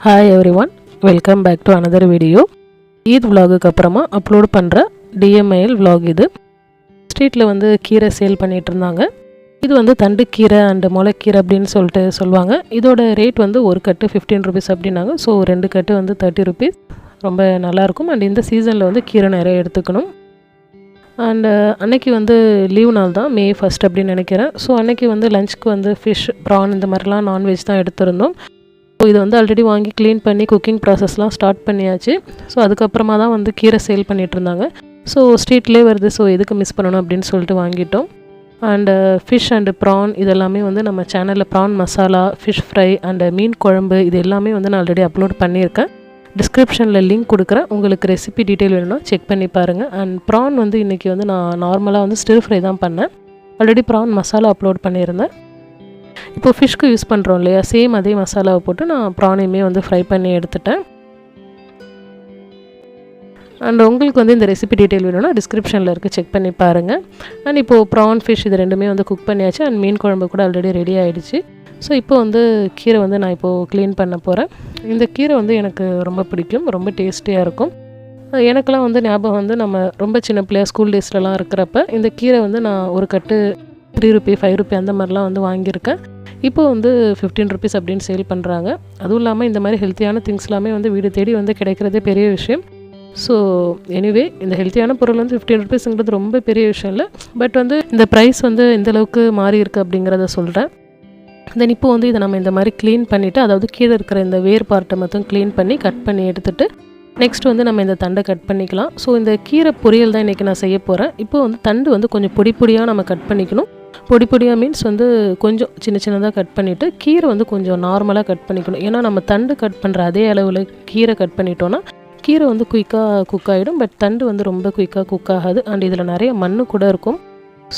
Hi everyone, welcome back to another video. Eid vlogக்கு அப்புறமா upload பண்ணுற DMIL vlog இது. ஸ்ட்ரீட்டில் வந்து கீரை சேல் பண்ணிகிட்டு இருந்தாங்க. இது வந்து தண்டு கீரை அண்டு முளைக்கீரை அப்படின்னு சொல்லுவாங்க. இதோட ரேட் வந்து ஒரு கட்டு 15 rupees அப்படின்னாங்க. ஸோ 2 கட்டு வந்து 30 rupees. ரொம்ப நல்லாயிருக்கும். அண்ட் இந்த சீசனில் வந்து கீரை நிறைய எடுத்துக்கணும். அண்டு அன்னைக்கு வந்து லீவ் நாள் தான், May 1 அப்படின்னு நினைக்கிறேன். ஸோ அன்றைக்கி வந்து லஞ்சுக்கு வந்து ஃபிஷ், ப்ரான் இந்த மாதிரிலாம் நான்வெஜ் தான் எடுத்திருந்தோம். ஸோ இதை வந்து ஆல்ரெடி வாங்கி க்ளீன் பண்ணி குக்கிங் ப்ராசஸ்லாம் ஸ்டார்ட் பண்ணியாச்சு. ஸோ அதுக்கப்புறமா தான் வந்து கீரை சேல் பண்ணிகிட்டு இருந்தாங்க. ஸோ ஸ்ட்ரீட்லேயே வருது, ஸோ எதுக்கு மிஸ் பண்ணணும் அப்படின்னு சொல்லிட்டு வாங்கிட்டோம். அண்டு ஃபிஷ் அண்டு ப்ரான் இதெல்லாமே வந்து நம்ம சேனலில் prawn masala, fish fry and மீன் குழம்பு இது எல்லாமே வந்து நான் ஆல்ரெடி அப்லோட் பண்ணியிருக்கேன். டிஸ்கிரிப்ஷனில் லிங்க் கொடுக்குறேன். உங்களுக்கு ரெசிபி டீட்டெயில் வேணும்னா செக் பண்ணி பாருங்கள். அண்ட் ப்ரான் வந்து இன்றைக்கி வந்து நான் நார்மலாக வந்து ஸ்டிர் ஃப்ரை தான் பண்ணேன். ஆல்ரெடி ப்ரான் மசாலா அப்லோட் பண்ணியிருந்தேன். இப்போ ஃபிஷ்க்கு யூஸ் பண்ணுறோம் இல்லையா, சேம் அதே மசாலாவை போட்டு நான் ப்ரானையுமே வந்து ஃப்ரை பண்ணி எடுத்துட்டேன். அண்ட் உங்களுக்கு வந்து இந்த ரெசிபி டீட்டெயில் வேணும்னா டிஸ்கிரிப்ஷனில் இருக்குது, செக் பண்ணி பாருங்கள். அண்ட் இப்போது ப்ரான், ஃபிஷ் இது ரெண்டுமே வந்து குக் பண்ணியாச்சு. அண்ட் மீன் குழம்பு கூட ஆல்ரெடி ரெடி ஆகிடுச்சு. ஸோ இப்போ வந்து கீரை வந்து நான் இப்போது க்ளீன் பண்ண போகிறேன். இந்த கீரை வந்து எனக்கு ரொம்ப பிடிக்கும், ரொம்ப டேஸ்டியாக இருக்கும். எனக்கெல்லாம் வந்து ஞாபகம் வந்து நம்ம ரொம்ப சின்ன பிள்ளையா ஸ்கூல் டேஸ்லலாம் இருக்கிறப்ப இந்த கீரை வந்து நான் ஒரு கட்டு 3 rupee 5 rupee அந்த மாதிரிலாம் வந்து வாங்கியிருக்கேன். இப்போ வந்து 15 rupees அப்படின்னு சேல் பண்ணுறாங்க. அதுவும் இல்லாமல் இந்த மாதிரி ஹெல்த்தியான திங்ஸ் எல்லாமே வந்து வீடு தேடி வந்து கிடைக்கிறதே பெரிய விஷயம். ஸோ எனிவே இந்த ஹெல்த்தியான பொருள் வந்து 15 rupeesங்கிறது ரொம்ப பெரிய விஷயம் இல்லை. பட் வந்து இந்த ப்ரைஸ் வந்து எந்தளவுக்கு மாறி இருக்குது அப்படிங்கிறத சொல்கிறேன். தென் இப்போ வந்து இதை நம்ம இந்த மாதிரி க்ளீன் பண்ணிவிட்டு, அதாவது கீழே இருக்கிற இந்த வேர் பார்ட்டை மட்டும் க்ளீன் பண்ணி கட் பண்ணி எடுத்துகிட்டு நெக்ஸ்ட் வந்து நம்ம இந்த தண்டை கட் பண்ணிக்கலாம். ஸோ இந்த கீரை பொரியல் தான் இன்றைக்கி நான் செய்ய போகிறேன். இப்போ வந்து தண்டு வந்து கொஞ்சம் பொடி பொடியாக நம்ம கட் பண்ணிக்கணும். பொடி பொடியாக மீன்ஸ் வந்து கொஞ்சம் சின்ன சின்னதாக கட் பண்ணிவிட்டு கீரை வந்து கொஞ்சம் நார்மலாக கட் பண்ணிக்கணும். ஏன்னா நம்ம தண்டு கட் பண்ணுற அதே அளவில் கீரை கட் பண்ணிட்டோன்னா கீரை வந்து குயிக்காக குக் ஆகிடும். பட் தண்டு வந்து ரொம்ப குயிக்காக குக் ஆகாது. அண்ட் இதில் நிறைய மண் கூட இருக்கும்.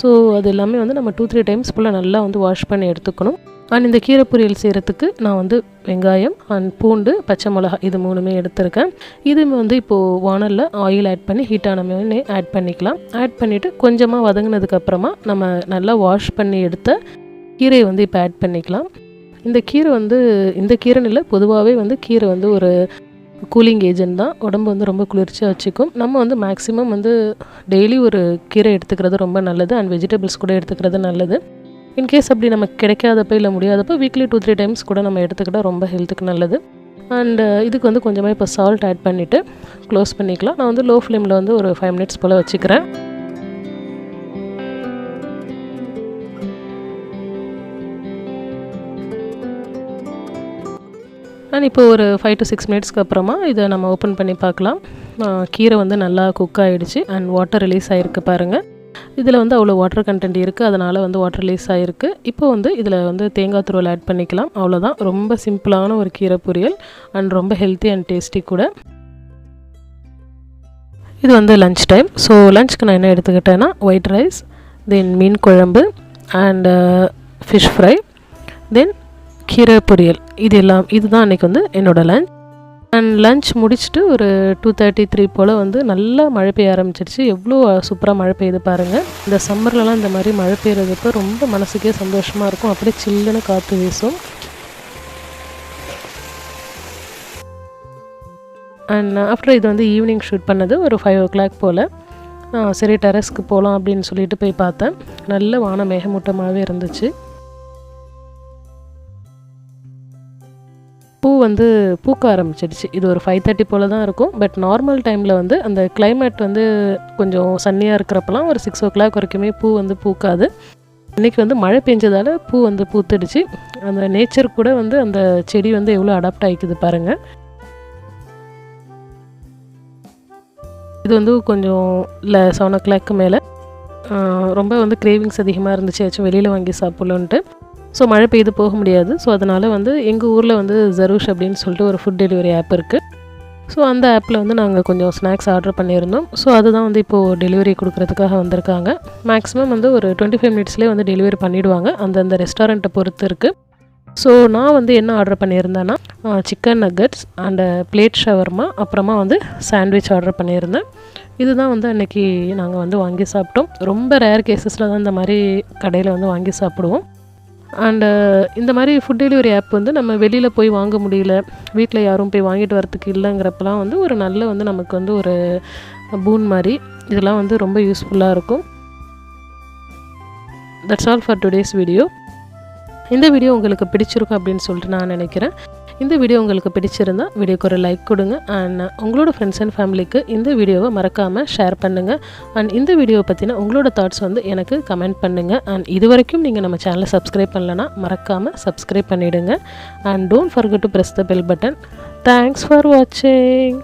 ஸோ அது எல்லாமே வந்து நம்ம 2-3 times ஃபுல்லாக நல்லா வந்து வாஷ் பண்ணி எடுத்துக்கணும். அண்ட் இந்த கீரை பொரியல் செய்கிறதுக்கு நான் வந்து வெங்காயம் அண்ட் பூண்டு, பச்சை மிளகா இது 3மே எடுத்திருக்கேன். இது வந்து இப்போது வானலில் ஆயில் ஆட் பண்ணி ஹீட்டான மேலே ஆட் பண்ணிக்கலாம். ஆட் பண்ணிவிட்டு கொஞ்சமாக வதங்கினதுக்கப்புறமா நம்ம நல்லா வாஷ் பண்ணி எடுத்த கீரையை வந்து இப்போ ஆட் பண்ணிக்கலாம். இந்த கீரை வந்து இந்த கீரைன்னு இல்லை, பொதுவாகவே வந்து கீரை வந்து ஒரு கூலிங் ஏஜென்ட் தான். உடம்பு வந்து ரொம்ப குளிர்ச்சியாக வச்சுக்கும். நம்ம வந்து மேக்ஸிமம் வந்து டெய்லி ஒரு கீரை எடுத்துக்கிறது ரொம்ப நல்லது. அண்ட் வெஜிடபிள்ஸ் கூட எடுத்துக்கிறது நல்லது. இன்கேஸ் அப்படி நமக்கு கிடைக்காதப்போ இல்லை முடியாதப்போ வீக்லி 2-3 times கூட நம்ம எடுத்துக்கிட்டால் ரொம்ப ஹெல்த்துக்கு நல்லது. அண்டு இதுக்கு வந்து கொஞ்சமாக இப்போ சால்ட் ஆட் பண்ணிவிட்டு க்ளோஸ் பண்ணிக்கலாம். நான் வந்து லோ ஃப்ளேமில் வந்து ஒரு 5 minutes போல் வச்சுக்கிறேன். அண்ட் இப்போ ஒரு 5 to 6 minutesக்கு அப்புறமா இதை நம்ம ஓப்பன் பண்ணி பார்க்கலாம். கீரை வந்து நல்லா குக் ஆகிடுச்சு அண்ட் வாட்டர் ரிலீஸ் ஆகிருக்கு பாருங்கள். இதில் வந்து அவ்வளோ வாட்டர் கண்டென்ட் இருக்குது, அதனால் வந்து வாட்டர் ரிலீஸ் ஆகிருக்கு. இப்போ வந்து இதில் வந்து தேங்காய் துருவல் ஆட் பண்ணிக்கலாம். அவ்வளோதான், ரொம்ப சிம்பிளான ஒரு கீரை பொரியல் அண்ட் ரொம்ப ஹெல்த்தி அண்ட் டேஸ்டி கூட. இது வந்து லன்ச் டைம். ஸோ லஞ்சுக்கு நான் என்ன எடுத்துக்கிட்டேன்னா ஒயிட் ரைஸ், தென் மீன் குழம்பு அண்ட் ஃபிஷ் ஃப்ரை, தென் கீரை பொரியல். இதுதான் அன்றைக்கி வந்து என்னோடய லஞ்ச். அண்ட் லஞ்ச் முடிச்சுட்டு ஒரு 2:33 போல் வந்து நல்லா மழை பெய்ய ஆரம்பிச்சிருச்சு. எவ்வளோ சூப்பராக மழை பெய்யுது பாருங்கள். இந்த சம்மர்லலாம் இந்த மாதிரி மழை பெய்யறதுப்போ ரொம்ப மனசுக்கே சந்தோஷமாக இருக்கும். அப்படியே சில்லுன்னு காற்று வீசும். அண்ட் ஆஃப்டர் இது வந்து ஈவினிங் ஷூட் பண்ணது ஒரு 5 o'clock போல். சரி டெரஸ்க்கு போகலாம் அப்படின்னு சொல்லிட்டு போய் பார்த்தேன். நல்ல வானம் மேகமூட்டமாகவே இருந்துச்சு. பூ வந்து பூக்க ஆரம்பிச்சிடுச்சு. இது ஒரு 5:30 போல் தான் இருக்கும். பட் நார்மல் டைமில் வந்து அந்த கிளைமேட் வந்து கொஞ்சம் சன்னியாக இருக்கிறப்பலாம் ஒரு 6 o'clock வரைக்குமே பூ வந்து பூக்காது. இன்றைக்கி வந்து மழை பெஞ்சதால் பூ வந்து பூத்துடுச்சு. அந்த நேச்சர் கூட வந்து அந்த செடி வந்து எவ்வளோ அடாப்ட் ஆகிக்குது பாருங்கள். இது வந்து கொஞ்சம் இல்லை 7 o'clock மேலே ரொம்ப வந்து கிரேவிங்ஸ் அதிகமாக இருந்துச்சு, ஏதாச்சும் வெளியில் வாங்கி சாப்பிட்லன்ட்டு. ஸோ மழை பெய்து போக முடியாது. ஸோ அதனால் வந்து எங்கள் ஊரில் வந்து ஜரூஷ் அப்படின்னு சொல்லிட்டு ஒரு ஃபுட் டெலிவரி ஆப் இருக்குது. ஸோ அந்த ஆப்பில் வந்து நாங்கள் கொஞ்சம் ஸ்நாக்ஸ் ஆர்டர் பண்ணியிருந்தோம். ஸோ அதுதான் வந்து இப்போது டெலிவரி கொடுக்குறதுக்காக வந்திருக்காங்க. மேக்ஸிமம் வந்து ஒரு 25 minutesலேயே வந்து டெலிவரி பண்ணிவிடுவாங்க. அந்த ரெஸ்டாரண்ட்டை பொறுத்து இருக்குது. ஸோ நான் வந்து என்ன ஆர்டர் பண்ணியிருந்தேன்னா chicken nuggets and plate shawarma, அப்புறமா வந்து சாண்ட்விச் ஆர்டர் பண்ணியிருந்தேன். இதுதான் வந்து அன்றைக்கி நாங்கள் வந்து வாங்கி சாப்பிட்டோம். ரொம்ப ரேர் கேசஸில் தான் இந்த மாதிரி கடையில் வந்து வாங்கி சாப்பிடுவோம். அண்டு இந்த மாதிரி ஃபுட் டெலிவரி ஆப் வந்து நம்ம வெளியில் போய் வாங்க முடியல, வீட்டில் யாரும் போய் வாங்கிட்டு வரத்துக்கு இல்லைங்கிறப்பெல்லாம் வந்து ஒரு நல்ல வந்து நமக்கு வந்து ஒரு பூன் மாதிரி இதெல்லாம் வந்து ரொம்ப யூஸ்ஃபுல்லாக இருக்கும். That's all for today's video. இந்த வீடியோ உங்களுக்கு பிடிச்சிருக்கும் அப்படின்னு சொல்லிட்டு நான் நினைக்கிறேன். இந்த வீடியோ உங்களுக்கு பிடிச்சிருந்தால் வீடியோக்கு ஒரு லைக் கொடுங்க. அண்ட் உங்களோட ஃப்ரெண்ட்ஸ் அண்ட் ஃபேமிலிக்கு இந்த வீடியோவை மறக்காமல் ஷேர் பண்ணுங்கள். அண்ட் இந்த வீடியோவை பற்றின உங்களோட தாட்ஸ் வந்து எனக்கு கமெண்ட் பண்ணுங்கள். அண்ட் இது வரைக்கும் நீங்கள் நம்ம சேனலை சப்ஸ்கிரைப் பண்ணலன்னா மறக்காமல் சப்ஸ்கிரைப் பண்ணிவிடுங்க. And don't forget to press the bell button. Thanks for வாட்சிங்.